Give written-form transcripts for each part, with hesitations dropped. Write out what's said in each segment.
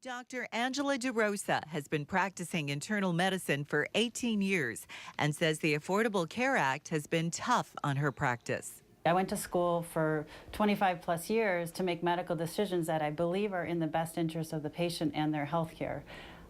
Dr. Angela DeRosa has been practicing internal medicine for 18 years and says the Affordable Care Act has been tough on her practice. I went to school for 25 plus years to make medical decisions that I believe are in the best interest of the patient and their health care.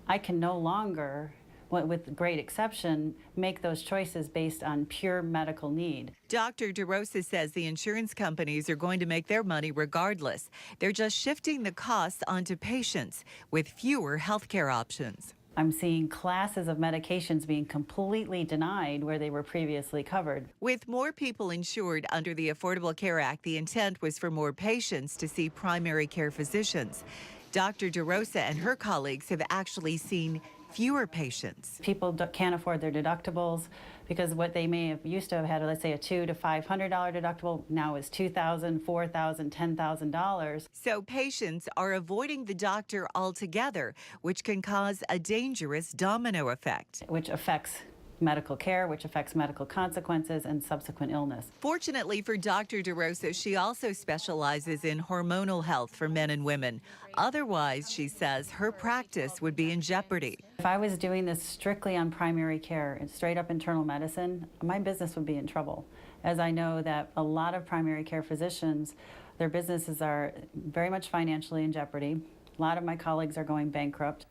I can no longer, with great exception, make those choices based on pure medical need. Dr. DeRosa says the insurance companies are going to make their money regardless. They're just shifting the costs onto patients with fewer health care options. I'm seeing classes of medications being completely denied where they were previously covered. With more people insured under the Affordable Care Act, the intent was for more patients to see primary care physicians. Dr. DeRosa and her colleagues have actually seen fewer patients. People can't afford their deductibles because what they may have used to have had, let's say, a $200 to $500 deductible, now is $2,000, $4,000, $10,000. So patients are avoiding the doctor altogether, which can cause a dangerous domino effect. Which affects medical care, which affects medical consequences and subsequent illness. Fortunately for Dr. DeRosa, she also specializes in hormonal health for men and women. Otherwise, she says, her practice would be in jeopardy. If I was doing this strictly on primary care and straight up internal medicine, my business would be in trouble, as I know that a lot of primary care physicians, their businesses are very much financially in jeopardy. A lot of my colleagues are going bankrupt.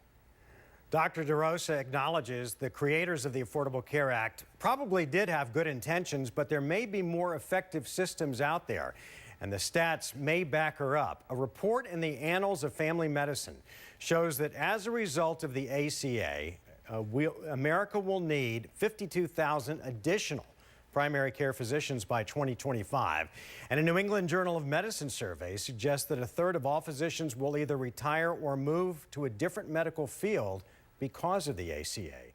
Dr. DeRosa acknowledges the creators of the Affordable Care Act probably did have good intentions, but there may be more effective systems out there, and the stats may back her up. A report in the Annals of Family Medicine shows that as a result of the ACA, America will need 52,000 additional primary care physicians by 2025. And a New England Journal of Medicine survey suggests that a third of all physicians will either retire or move to a different medical field because of the ACA.